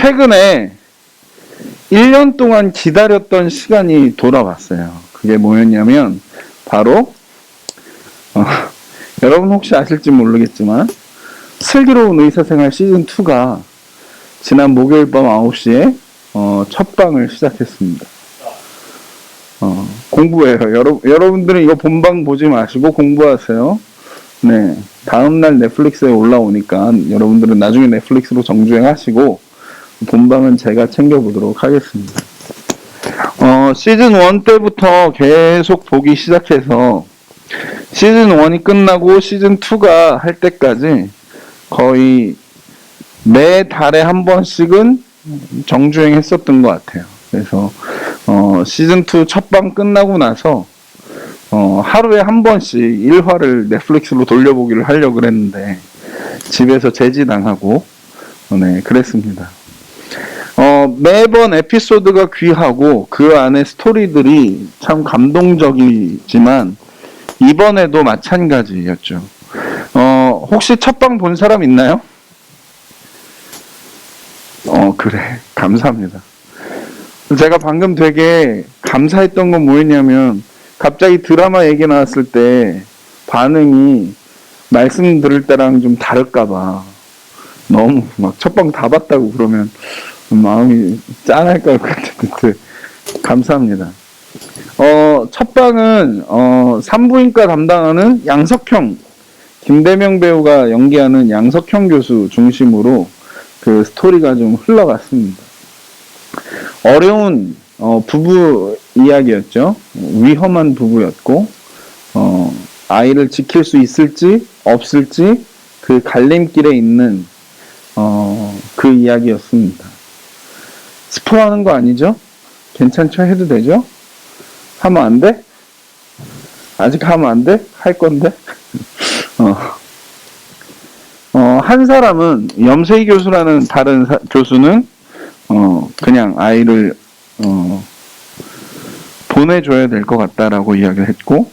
최근에 1년 동안 기다렸던 시간이 돌아왔어요. 그게 뭐였냐면 바로 여러분 혹시 아실지 모르겠지만 슬기로운 의사생활 시즌2가 지난 목요일 밤 9시에 첫 방을 시작했습니다. 공부해요. 여러분들은 이거 본방 보지 마시고 공부하세요. 네, 다음날 넷플릭스에 올라오니까 여러분들은 나중에 넷플릭스로 정주행하시고 본방은 제가 챙겨보도록 하겠습니다. 시즌 1 때부터 계속 보기 시작해서 시즌 1이 끝나고 시즌 2가 할 때까지 거의 매 달에 한 번씩은 정주행 했었던 것 같아요. 그래서 시즌 2 첫 방 끝나고 나서 하루에 한 번씩 1화를 넷플릭스로 돌려보기를 하려고 그랬는데 집에서 제지당하고 네, 그랬습니다. 매번 에피소드가 귀하고 그 안에 스토리들이 참 감동적이지만 이번에도 마찬가지였죠. 혹시 첫방 본 사람 있나요? 그래. 감사합니다. 제가 방금 되게 감사했던 건 뭐였냐면 갑자기 드라마 얘기 나왔을 때 반응이 말씀 들을 때랑 좀 다를까봐 너무 막 첫방 다 봤다고 그러면 마음이 짠할 것 같은데 감사합니다. 첫방은 산부인과 담당하는 양석형 김대명 배우가 연기하는 양석형 교수 중심으로 그 스토리가 좀 흘러갔습니다. 어려운 부부 이야기였죠. 위험한 부부였고 아이를 지킬 수 있을지 없을지 그 갈림길에 있는 그 이야기였습니다. 스포하는 거 아니죠? 괜찮죠? 해도 되죠? 하면 안 돼? 아직 하면 안 돼? 할 건데? 한 사람은 염세희 교수라는 다른 교수는 그냥 아이를 보내줘야 될 것 같다라고 이야기를 했고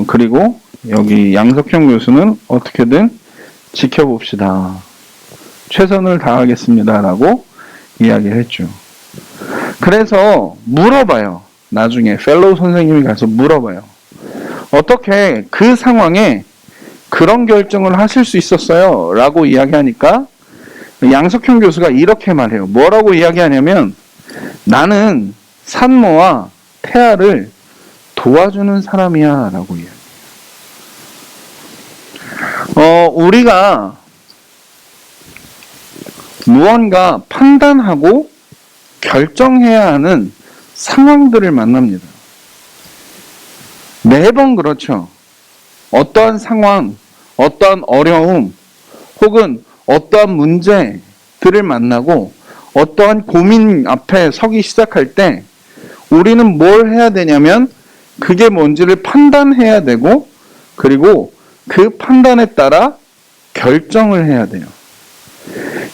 그리고 여기 양석형 교수는 어떻게든 지켜봅시다. 최선을 다하겠습니다라고 이야기를 했죠. 그래서 물어봐요. 나중에 펠로우 선생님이 가서 물어봐요. 어떻게 그 상황에 그런 결정을 하실 수 있었어요? 라고 이야기하니까 양석형 교수가 이렇게 말해요. 뭐라고 이야기하냐면 나는 산모와 태아를 도와주는 사람이야 라고 이야기해요. 우리가 무언가 판단하고 결정해야 하는 상황들을 만납니다. 매번 그렇죠. 어떠한 상황, 어떠한 어려움, 혹은 어떠한 문제들을 만나고 어떠한 고민 앞에 서기 시작할 때 우리는 뭘 해야 되냐면 그게 뭔지를 판단해야 되고 그리고 그 판단에 따라 결정을 해야 돼요.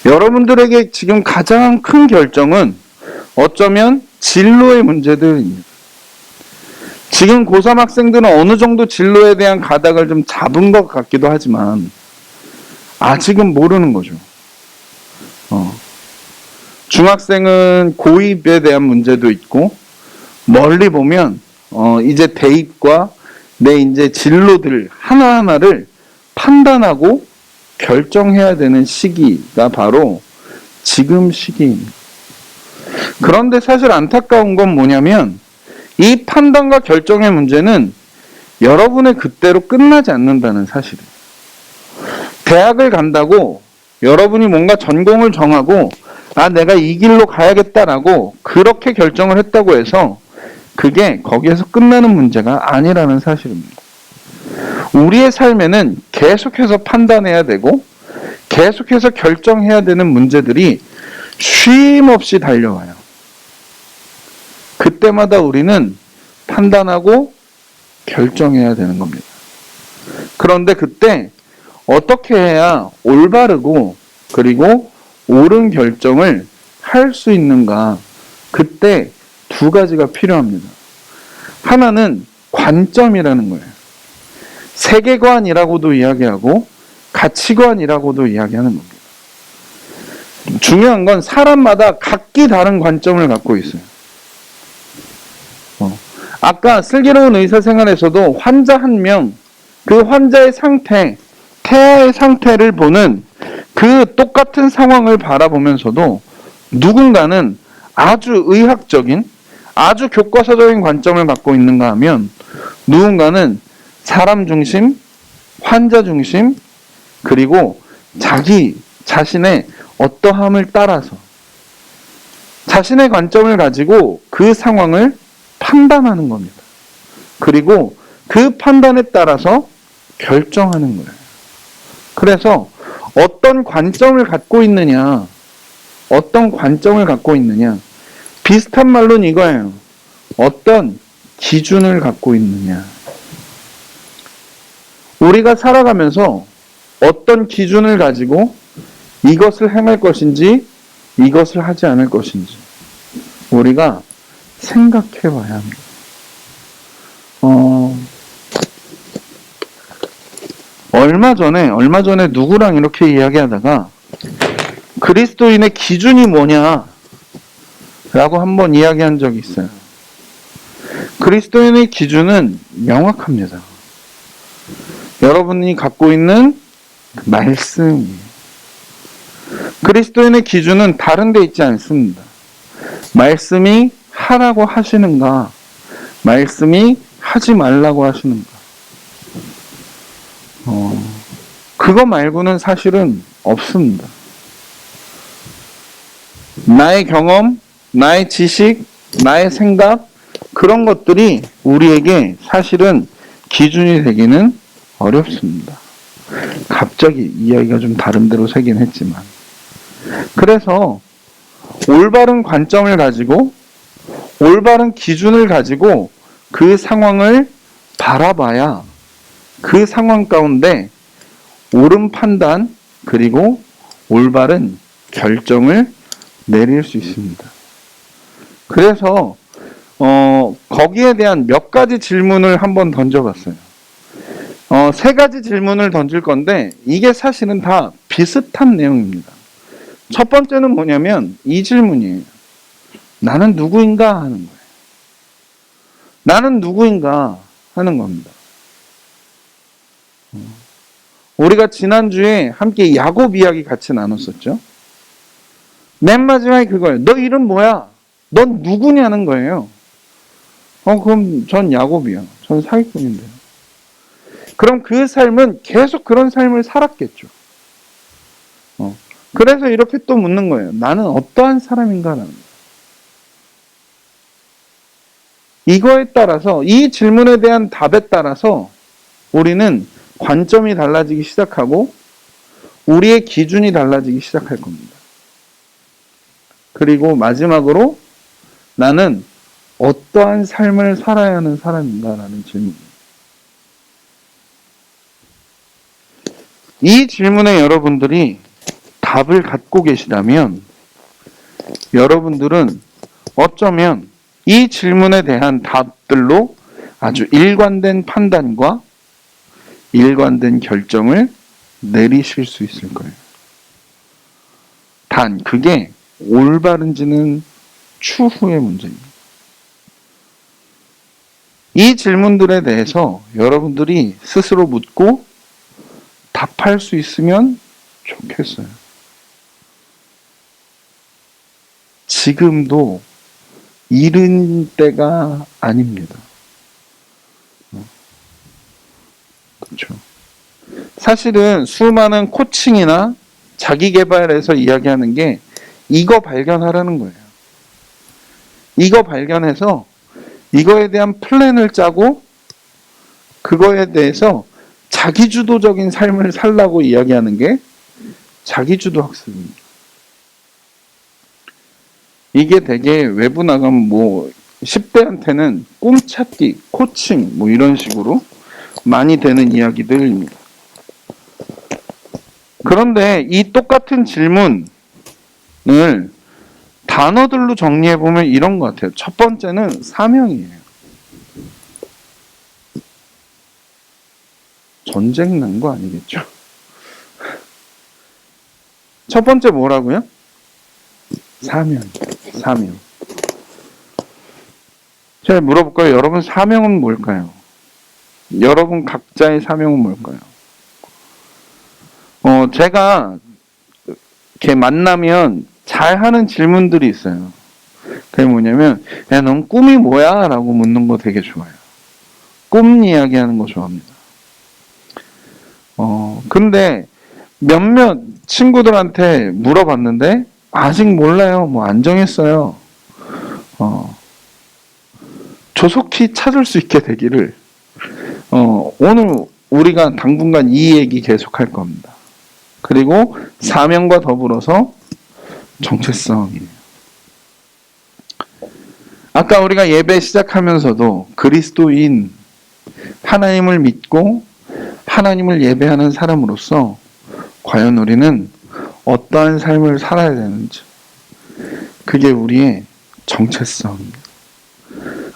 여러분들에게 지금 가장 큰 결정은 어쩌면 진로의 문제들입니다. 지금 고3 학생들은 어느 정도 진로에 대한 가닥을 좀 잡은 것 같기도 하지만 아직은 모르는 거죠. 중학생은 고입에 대한 문제도 있고 멀리 보면 이제 대입과 내 이제 진로들 하나하나를 판단하고 결정해야 되는 시기가 바로 지금 시기입니다. 그런데 사실 안타까운 건 뭐냐면 이 판단과 결정의 문제는 여러분의 그때로 끝나지 않는다는 사실이에요. 대학을 간다고 여러분이 뭔가 전공을 정하고 내가 이 길로 가야겠다라고 그렇게 결정을 했다고 해서 그게 거기에서 끝나는 문제가 아니라는 사실입니다. 우리의 삶에는 계속해서 판단해야 되고 계속해서 결정해야 되는 문제들이 쉼 없이 달려와요. 그때마다 우리는 판단하고 결정해야 되는 겁니다. 그런데 그때 어떻게 해야 올바르고 그리고 옳은 결정을 할 수 있는가? 그때 두 가지가 필요합니다. 하나는 관점이라는 거예요. 세계관이라고도 이야기하고 가치관이라고도 이야기하는 겁니다. 중요한 건 사람마다 각기 다른 관점을 갖고 있어요. 아까 슬기로운 의사생활에서도 환자 한 명, 그 환자의 상태, 태아의 상태를 보는 그 똑같은 상황을 바라보면서도 누군가는 아주 의학적인, 아주 교과서적인 관점을 갖고 있는가 하면 누군가는 사람 중심, 환자 중심, 그리고 자기 자신의 어떠함을 따라서 자신의 관점을 가지고 그 상황을 판단하는 겁니다. 그리고 그 판단에 따라서 결정하는 거예요. 그래서 어떤 관점을 갖고 있느냐, 비슷한 말로는 이거예요. 어떤 기준을 갖고 있느냐. 우리가 살아가면서 어떤 기준을 가지고 이것을 행할 것인지, 이것을 하지 않을 것인지 우리가 생각해 봐야 합니다. 얼마 전에 누구랑 이렇게 이야기하다가 그리스도인의 기준이 뭐냐 라고 한번 이야기한 적이 있어요. 그리스도인의 기준은 명확합니다. 여러분이 갖고 있는 말씀이에요. 그리스도인의 기준은 다른 데 있지 않습니다. 말씀이 하라고 하시는가, 말씀이 하지 말라고 하시는가. 그거 말고는 사실은 없습니다. 나의 경험, 나의 지식, 나의 생각, 그런 것들이 우리에게 사실은 기준이 되기는 어렵습니다. 갑자기 이야기가 좀 다른 데로 새긴 했지만. 그래서 올바른 관점을 가지고, 올바른 기준을 가지고 그 상황을 바라봐야 그 상황 가운데 옳은 판단, 그리고 올바른 결정을 내릴 수 있습니다. 그래서 거기에 대한 몇 가지 질문을 한번 던져봤어요. 세 가지 질문을 던질 건데 이게 사실은 다 비슷한 내용입니다. 첫 번째는 뭐냐면 이 질문이에요. 나는 누구인가 하는 거예요. 나는 누구인가 하는 겁니다. 우리가 지난주에 함께 야곱 이야기 같이 나눴었죠. 맨 마지막에 그거예요. 너 이름 뭐야? 넌 누구냐는 거예요. 그럼 전 야곱이요. 전 사기꾼인데요. 그럼 그 삶은 계속 그런 삶을 살았겠죠. 그래서 이렇게 또 묻는 거예요. 나는 어떠한 사람인가라는 거예요. 이거에 따라서, 이 질문에 대한 답에 따라서 우리는 관점이 달라지기 시작하고 우리의 기준이 달라지기 시작할 겁니다. 그리고 마지막으로 나는 어떠한 삶을 살아야 하는 사람인가라는 질문입니다. 이 질문에 여러분들이 답을 갖고 계시다면 여러분들은 어쩌면 이 질문에 대한 답들로 아주 일관된 판단과 일관된 결정을 내리실 수 있을 거예요. 단 그게 올바른지는 추후의 문제입니다. 이 질문들에 대해서 여러분들이 스스로 묻고 답할 수 있으면 좋겠어요. 지금도 이른 때가 아닙니다. 그렇죠. 사실은 수많은 코칭이나 자기 개발에서 이야기하는 게 이거 발견하라는 거예요. 이거 발견해서 이거에 대한 플랜을 짜고 그거에 대해서 자기주도적인 삶을 살라고 이야기하는 게 자기주도 학습입니다. 이게 되게 외부 나가면 10대한테는 꿈찾기, 코칭 이런 식으로 많이 되는 이야기들입니다. 그런데 이 똑같은 질문을 단어들로 정리해보면 이런 것 같아요. 첫 번째는 사명이에요. 전쟁 난 거 아니겠죠? 첫 번째 뭐라고요? 사명. 제가 물어볼까요? 여러분 사명은 뭘까요? 여러분 각자의 사명은 뭘까요? 제가 이렇게 만나면 잘 하는 질문들이 있어요. 그게 뭐냐면, 야, 넌 꿈이 뭐야? 라고 묻는 거 되게 좋아요. 꿈 이야기하는 거 좋아합니다. 근데 몇몇 친구들한테 물어봤는데, 아직 몰라요. 뭐 안 정했어요. 조속히 찾을 수 있게 되기를, 오늘 우리가 당분간 이 얘기 계속할 겁니다. 그리고 사명과 더불어서 정체성이에요. 아까 우리가 예배 시작하면서도 그리스도인, 하나님을 믿고 하나님을 예배하는 사람으로서 과연 우리는 어떠한 삶을 살아야 되는지, 그게 우리의 정체성입니다.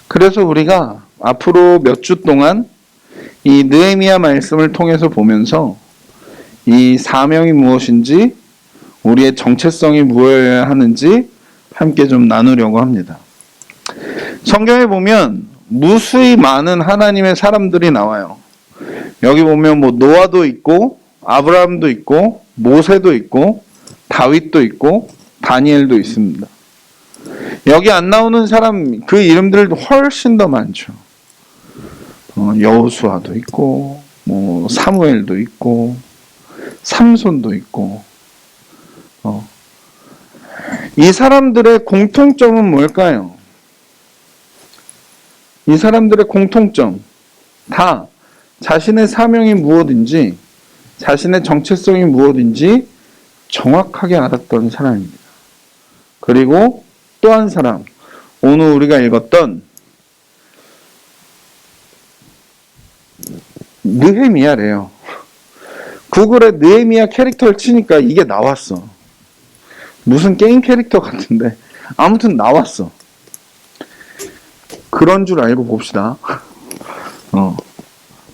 그래서 우리가 앞으로 몇 주 동안 이 느헤미야 말씀을 통해서 보면서 이 사명이 무엇인지, 우리의 정체성이 무엇이어야 하는지 함께 좀 나누려고 합니다. 성경에 보면 무수히 많은 하나님의 사람들이 나와요. 여기 보면 뭐 노아도 있고, 아브라함도 있고, 모세도 있고, 다윗도 있고, 다니엘도 있습니다. 여기 안 나오는 사람 그 이름들도 훨씬 더 많죠. 여호수아도 있고, 뭐 사무엘도 있고, 삼손도 있고. 이 사람들의 공통점은 뭘까요? 이 사람들의 공통점, 다 자신의 사명이 무엇인지, 자신의 정체성이 무엇인지 정확하게 알았던 사람입니다. 그리고 또 한 사람, 오늘 우리가 읽었던 느헤미야래요. 구글에 느헤미야 캐릭터를 치니까 이게 나왔어. 무슨 게임 캐릭터 같은데 아무튼 나왔어. 그런 줄 알고 봅시다.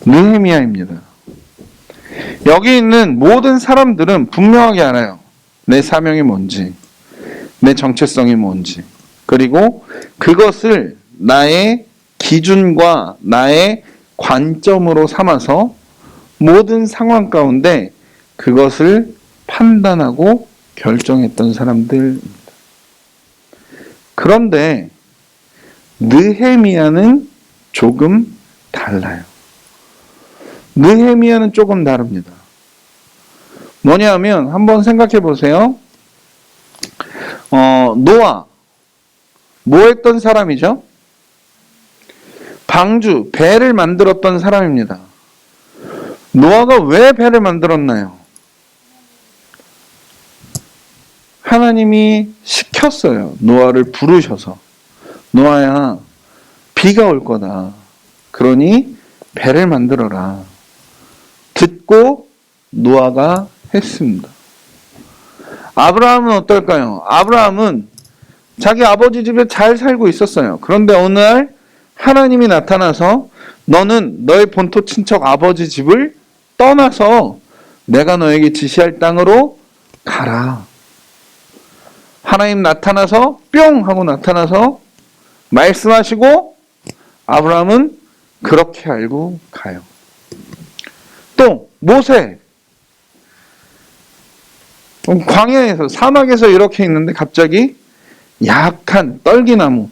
느헤미야입니다. 여기 있는 모든 사람들은 분명하게 알아요. 내 사명이 뭔지, 내 정체성이 뭔지, 그리고 그것을 나의 기준과 나의 관점으로 삼아서 모든 상황 가운데 그것을 판단하고 결정했던 사람들입니다. 그런데 느헤미야는 조금 달라요. 느헤미야는 조금 다릅니다. 뭐냐면 한번 생각해 보세요. 노아 뭐 했던 사람이죠? 방주, 배를 만들었던 사람입니다. 노아가 왜 배를 만들었나요? 하나님이 시켰어요. 노아를 부르셔서. 노아야, 비가 올 거다. 그러니 배를 만들어라. 듣고 노아가 했습니다. 아브라함은 어떨까요? 아브라함은 자기 아버지 집에 잘 살고 있었어요. 그런데 어느 날 하나님이 나타나서 너는 너의 본토 친척 아버지 집을 떠나서 내가 너에게 지시할 땅으로 가라. 하나님 나타나서 뿅 하고 나타나서 말씀하시고 아브라함은 그렇게 알고 가요. 또 모세, 광야에서 사막에서 이렇게 있는데 갑자기 약한 떨기나무,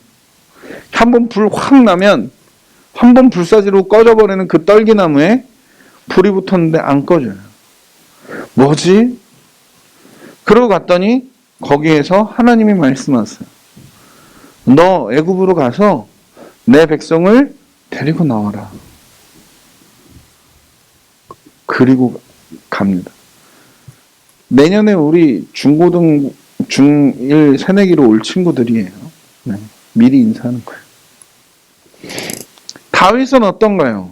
한번 불 확 나면 한 번 불사지로 꺼져버리는 그 떨기나무에 불이 붙었는데 안 꺼져요. 뭐지? 그러고 갔더니 거기에서 하나님이 말씀하세요. 너 애굽으로 가서 내 백성을 데리고 나와라. 그리고 갑니다. 내년에 우리 중고등 중1 새내기로 올 친구들이에요. 네, 미리 인사하는 거예요. 다윗은 어떤가요?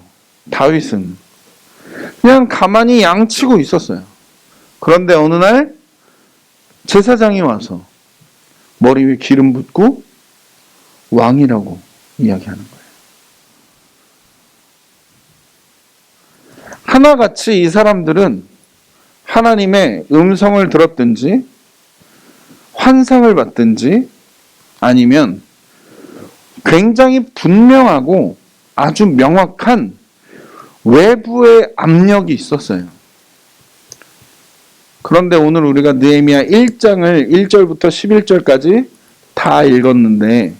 다윗은 그냥 가만히 양치고 있었어요. 그런데 어느 날 제사장이 와서 머리 위에 기름 붓고 왕이라고 이야기하는 거예요. 하나같이 이 사람들은 하나님의 음성을 들었든지 환상을 받든지 아니면 굉장히 분명하고 아주 명확한 외부의 압력이 있었어요. 그런데 오늘 우리가 느헤미야 1장을 1절부터 11절까지 다 읽었는데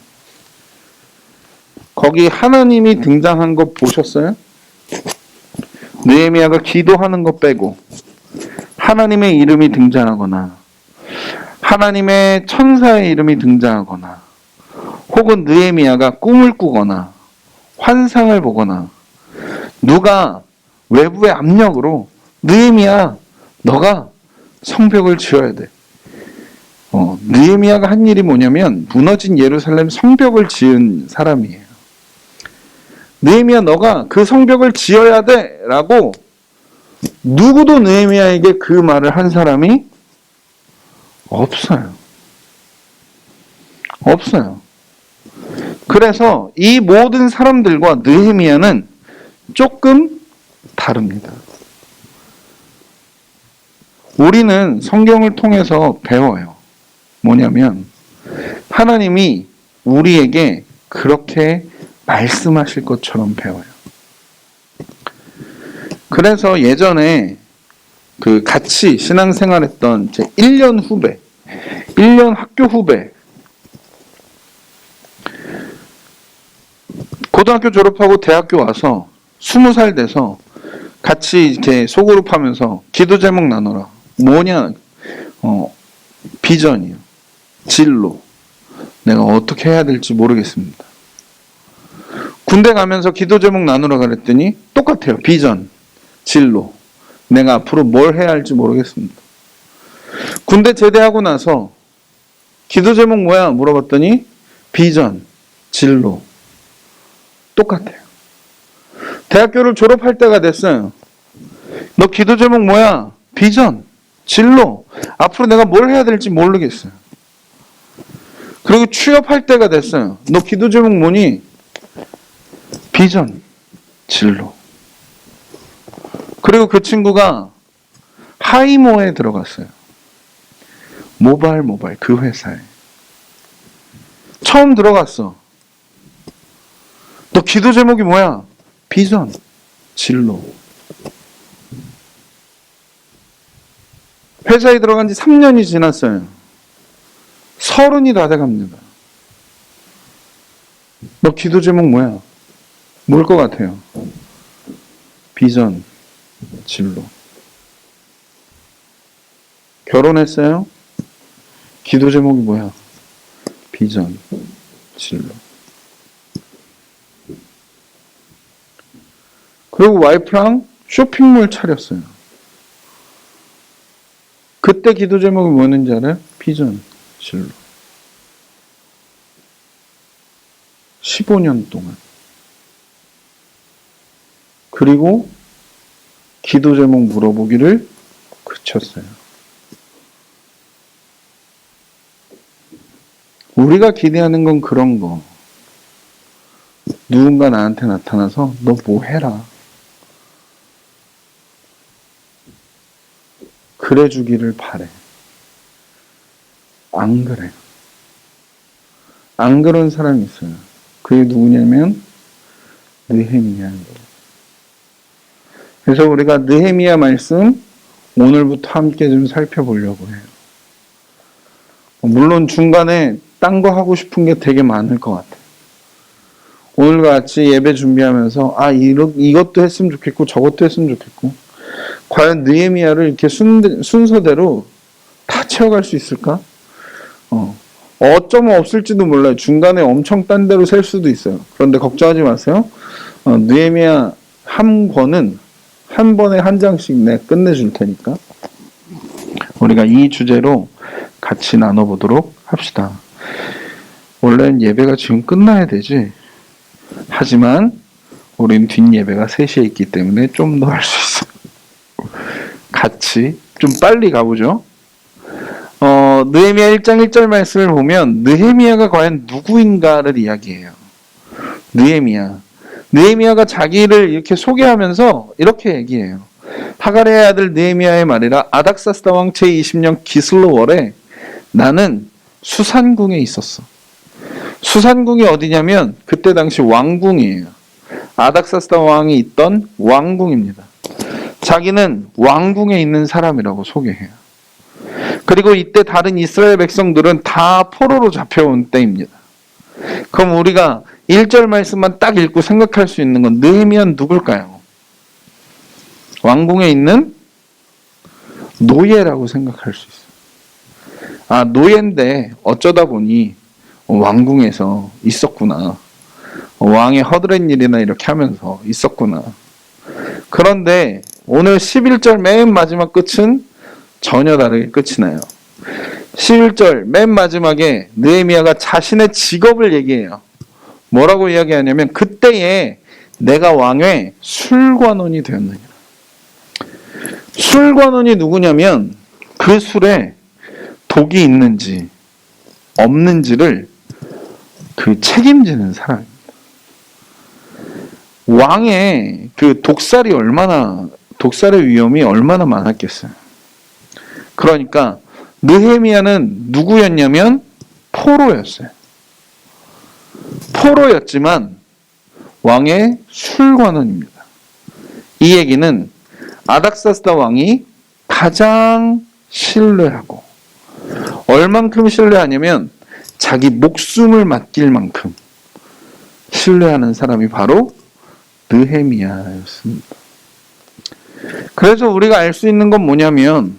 거기 하나님이 등장한 거 보셨어요? 느헤미야가 기도하는 거 빼고 하나님의 이름이 등장하거나 하나님의 천사의 이름이 등장하거나 혹은 느헤미야가 꿈을 꾸거나 환상을 보거나 누가 외부의 압력으로 느헤미야 너가 성벽을 지어야 돼. 느헤미야가 한 일이 뭐냐면 무너진 예루살렘 성벽을 지은 사람이에요. 느헤미야 너가 그 성벽을 지어야 돼 라고 누구도 느헤미야에게 그 말을 한 사람이 없어요. 없어요. 그래서 이 모든 사람들과 느헤미야는 조금 다릅니다. 우리는 성경을 통해서 배워요. 뭐냐면 하나님이 우리에게 그렇게 말씀하실 것처럼 배워요. 그래서 예전에 그 같이 신앙생활했던 제 1년 후배, 1년 학교 후배, 고등학교 졸업하고 대학교 와서 20살 돼서 같이 이렇게 소그룹 하면서 기도 제목 나눠라. 뭐냐? 비전이요. 진로. 내가 어떻게 해야 될지 모르겠습니다. 군대 가면서 기도 제목 나누라 그랬더니 똑같아요. 비전, 진로. 내가 앞으로 뭘 해야 할지 모르겠습니다. 군대 제대하고 나서 기도 제목 뭐야? 물어봤더니 비전, 진로. 똑같아요. 대학교를 졸업할 때가 됐어요. 너 기도 제목 뭐야? 비전, 진로. 앞으로 내가 뭘 해야 될지 모르겠어요. 그리고 취업할 때가 됐어요. 너 기도 제목 뭐니? 비전, 진로. 그리고 그 친구가 하이모에 들어갔어요. 모바일 그 회사에. 처음 들어갔어. 너 기도 제목이 뭐야? 비전, 진로. 회사에 들어간 지 3년이 지났어요. 30이 다 돼갑니다. 너 기도 제목 뭐야? 뭘 것 같아요? 비전, 진로. 결혼했어요? 기도 제목이 뭐야? 비전, 진로. 그리고 와이프랑 쇼핑몰 차렸어요. 그때 기도 제목이 뭐였는지 알아요? 비전, 진로. 15년 동안. 그리고 기도 제목 물어보기를 그쳤어요. 우리가 기대하는 건 그런 거. 누군가 나한테 나타나서 너 뭐 해라. 그래 주기를 바래. 안 그래요. 안 그런 사람이 있어요. 그게 누구냐면 느헤미야예요. 그래서 우리가 느헤미야 말씀 오늘부터 함께 좀 살펴보려고 해요. 물론 중간에 딴 거 하고 싶은 게 되게 많을 것 같아요. 오늘과 같이 예배 준비하면서 이것도 했으면 좋겠고 저것도 했으면 좋겠고 과연 느헤미야를 이렇게 순서대로 다 채워갈 수 있을까? 어쩌면 없을지도 몰라요. 중간에 엄청 딴 데로 셀 수도 있어요. 그런데 걱정하지 마세요. 느헤미야 한 권은 한 번에 한 장씩 내가 끝내줄 테니까 우리가 이 주제로 같이 나눠보도록 합시다. 원래는 예배가 지금 끝나야 되지. 하지만 우리는 뒷예배가 3시에 있기 때문에 좀 더 할 수 있어요. 같이 좀 빨리 가보죠. 느헤미야 1장 1절 말씀을 보면 느헤미야가 과연 누구인가를 이야기해요. 느헤미야가 자기를 이렇게 소개하면서 이렇게 얘기해요. 하가랴의 아들 느헤미야의 말이라 아닥사스다 왕 제20년 기슬로월에 나는 수산궁에 있었어. 수산궁이 어디냐면 그때 당시 왕궁이에요. 아닥사스다 왕이 있던 왕궁입니다. 자기는 왕궁에 있는 사람이라고 소개해요. 그리고 이때 다른 이스라엘 백성들은 다 포로로 잡혀온 때입니다. 그럼 우리가 1절 말씀만 딱 읽고 생각할 수 있는 건 느헤미야는 누굴까요? 왕궁에 있는 노예라고 생각할 수 있어요. 아, 노예인데 어쩌다 보니 왕궁에서 있었구나. 왕의 허드렛 일이나 이렇게 하면서 있었구나. 그런데 오늘 11절 맨 마지막 끝은 전혀 다르게 끝이 나요. 11절 맨 마지막에 느헤미야가 자신의 직업을 얘기해요. 뭐라고 이야기하냐면 그때에 내가 왕의 술관원이 되었느니라. 술관원이 누구냐면 그 술에 독이 있는지 없는지를 그 책임지는 사람입니다. 왕의 그 독살의 위험이 얼마나 많았겠어요. 그러니까 느헤미야는 누구였냐면 포로였어요. 포로였지만 왕의 술관원입니다. 이 얘기는 아닥사스다 왕이 가장 신뢰하고 얼만큼 신뢰하냐면 자기 목숨을 맡길 만큼 신뢰하는 사람이 바로 느헤미야였습니다. 그래서 우리가 알 수 있는 건 뭐냐면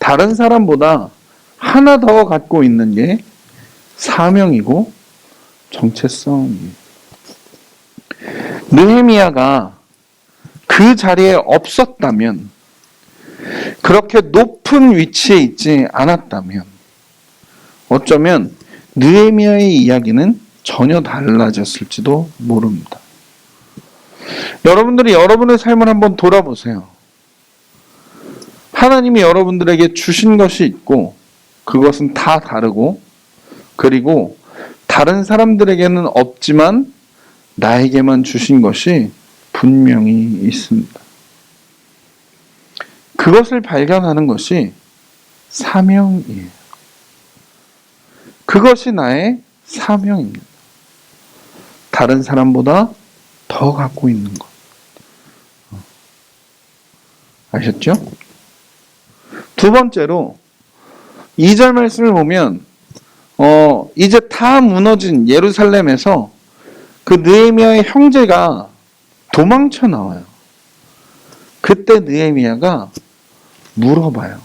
다른 사람보다 하나 더 갖고 있는 게 사명이고 정체성이에요. 느헤미야가 그 자리에 없었다면, 그렇게 높은 위치에 있지 않았다면 어쩌면 느헤미야의 이야기는 전혀 달라졌을지도 모릅니다. 여러분들이 여러분의 삶을 한번 돌아보세요. 하나님이 여러분들에게 주신 것이 있고 그것은 다 다르고, 그리고 다른 사람들에게는 없지만 나에게만 주신 것이 분명히 있습니다. 그것을 발견하는 것이 사명이에요. 그것이 나의 사명입니다. 다른 사람보다 더 갖고 있는 것. 아셨죠? 두 번째로 2절 말씀을 보면 이제 다 무너진 예루살렘에서 그 느헤미야의 형제가 도망쳐 나와요. 그때 느헤미야가 물어봐요.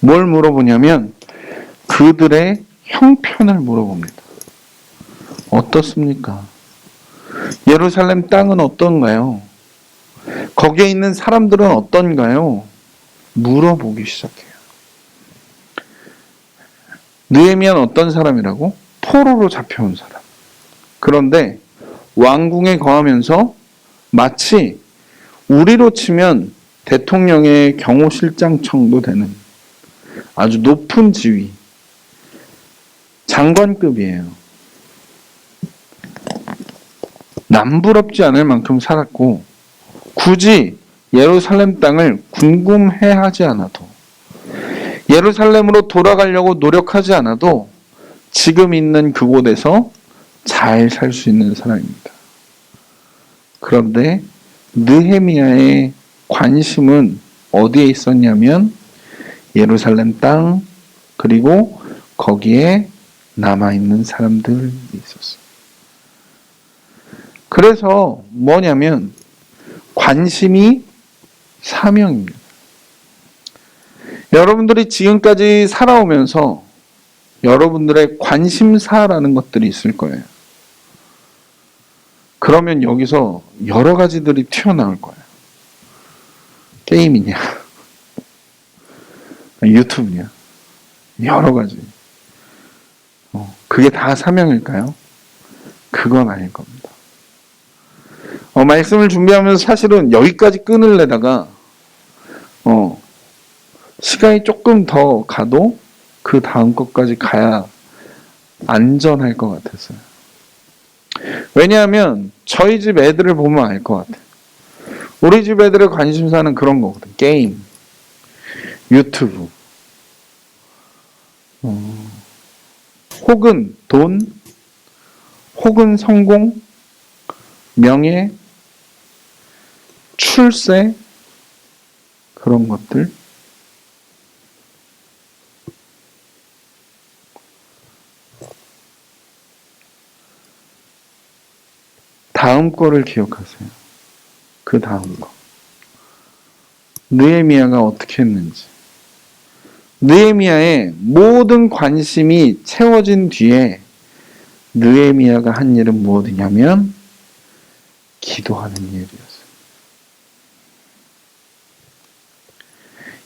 뭘 물어보냐면 그들의 형편을 물어봅니다. 어떻습니까? 예루살렘 땅은 어떤가요? 거기에 있는 사람들은 어떤가요? 물어보기 시작해요. 느헤미야는 어떤 사람이라고? 포로로 잡혀온 사람. 그런데 왕궁에 거하면서 마치 우리로 치면 대통령의 경호실장 정도 되는 아주 높은 지위, 장관급이에요. 남부럽지 않을 만큼 살았고 굳이 예루살렘 땅을 궁금해하지 않아도, 예루살렘으로 돌아가려고 노력하지 않아도 지금 있는 그곳에서 잘 살 수 있는 사람입니다. 그런데 느헤미야의 관심은 어디에 있었냐면 예루살렘 땅, 그리고 거기에 남아있는 사람들이 있었어요. 그래서 뭐냐면 관심이 사명입니다. 여러분들이 지금까지 살아오면서 여러분들의 관심사라는 것들이 있을 거예요. 그러면 여기서 여러 가지들이 튀어나올 거예요. 게임이냐, 유튜브냐, 여러 가지. 그게 다 사명일까요? 그건 아닐 겁니다. 말씀을 준비하면서 사실은 여기까지 끊으려다가 시간이 조금 더 가도 그 다음 것까지 가야 안전할 것 같았어요. 왜냐하면 저희 집 애들을 보면 알 것 같아요. 우리 집 애들의 관심사는 그런 거거든. 게임, 유튜브, 혹은 돈, 혹은 성공, 명예, 출세, 그런 것들. 다음 거를 기억하세요. 그 다음 거. 느헤미야가 어떻게 했는지. 느헤미야의 모든 관심이 채워진 뒤에 느헤미야가 한 일은 무엇이냐면 기도하는 일이었어요.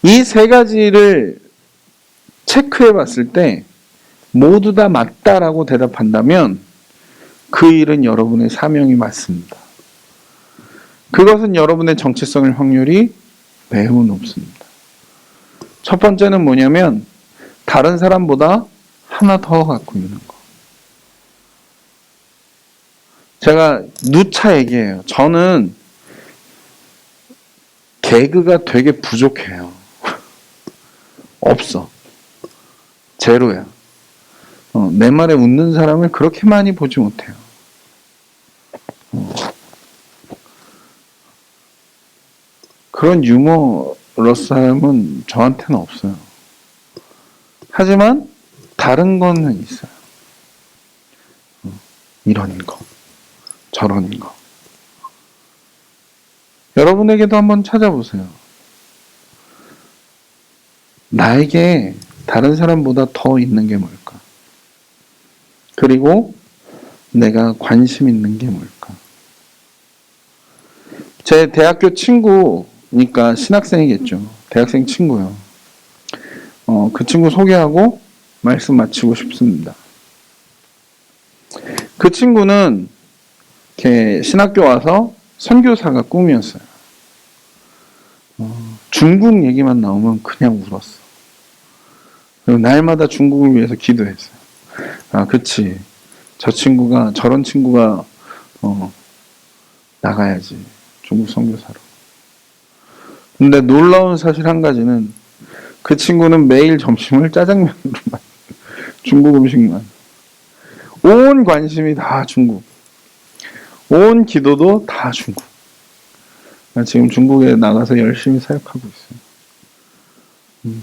이 세 가지를 체크해 봤을 때 모두 다 맞다라고 대답한다면 그 일은 여러분의 사명이 맞습니다. 그것은 여러분의 정체성일 확률이 매우 높습니다. 첫 번째는 뭐냐면 다른 사람보다 하나 더 갖고 있는 거. 제가 누차 얘기해요. 저는 개그가 되게 부족해요. 없어. 제로야. 내 말에 웃는 사람을 그렇게 많이 보지 못해요. 그런 유머러스함은 저한테는 없어요. 하지만 다른 거는 있어요. 이런 거, 저런 거. 여러분에게도 한번 찾아보세요. 나에게 다른 사람보다 더 있는 게 뭘까? 그리고 내가 관심 있는 게 뭘까? 제 대학교 친구니까 신학생이겠죠. 대학생 친구요. 그 친구 소개하고 말씀 마치고 싶습니다. 그 친구는 이렇게 신학교 와서 선교사가 꿈이었어요. 중국 얘기만 나오면 그냥 울었어. 그리고 날마다 중국을 위해서 기도했어요. 아, 그치. 저런 친구가 나가야지. 중국 선교사로. 근데 놀라운 사실 한 가지는 그 친구는 매일 점심을 짜장면으로만, 중국 음식만. 온 관심이 다 중국. 온 기도도 다 중국. 지금 중국에 나가서 열심히 사역하고 있어요.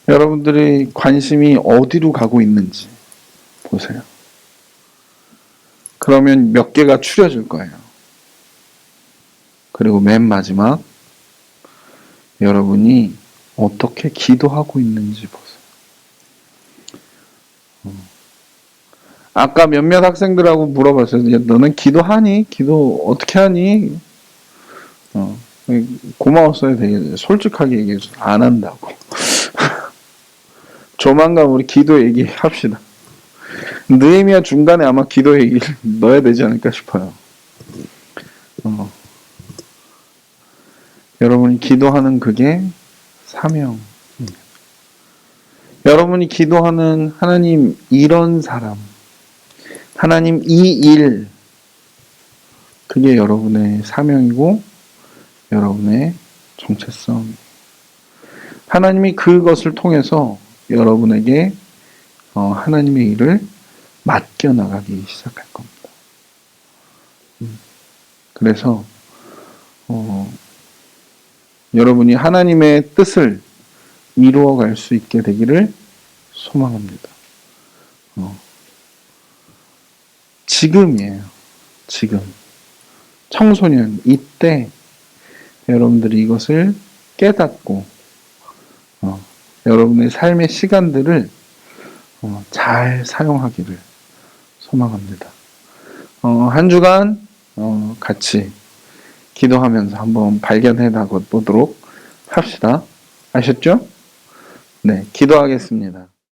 여러분들이 관심이 어디로 가고 있는지 보세요. 그러면 몇 개가 추려질 거예요. 그리고 맨 마지막, 여러분이 어떻게 기도하고 있는지 보세요. 아까 몇몇 학생들하고 물어봤어요. 너는 기도하니? 기도 어떻게 하니? 고마웠어요. 되게 솔직하게 얘기해서 안 한다고. 조만간 우리 기도 얘기합시다. 느헤미야 중간에 아마 기도 얘기를 넣어야 되지 않을까 싶어요. 여러분이 기도하는 그게 사명입니다. 여러분이 기도하는 하나님 이런 사람, 하나님 이 일, 그게 여러분의 사명이고 여러분의 정체성. 하나님이 그것을 통해서 여러분에게 하나님의 일을 맡겨나가기 시작할 겁니다. 그래서 여러분이 하나님의 뜻을 이루어갈 수 있게 되기를 소망합니다. 지금이에요. 지금. 청소년, 이때 여러분들이 이것을 깨닫고 여러분의 삶의 시간들을 잘 사용하기를 소망합니다. 한 주간 같이 기도하면서 한번 발견해 나가 보도록 합시다. 아셨죠? 네, 기도하겠습니다.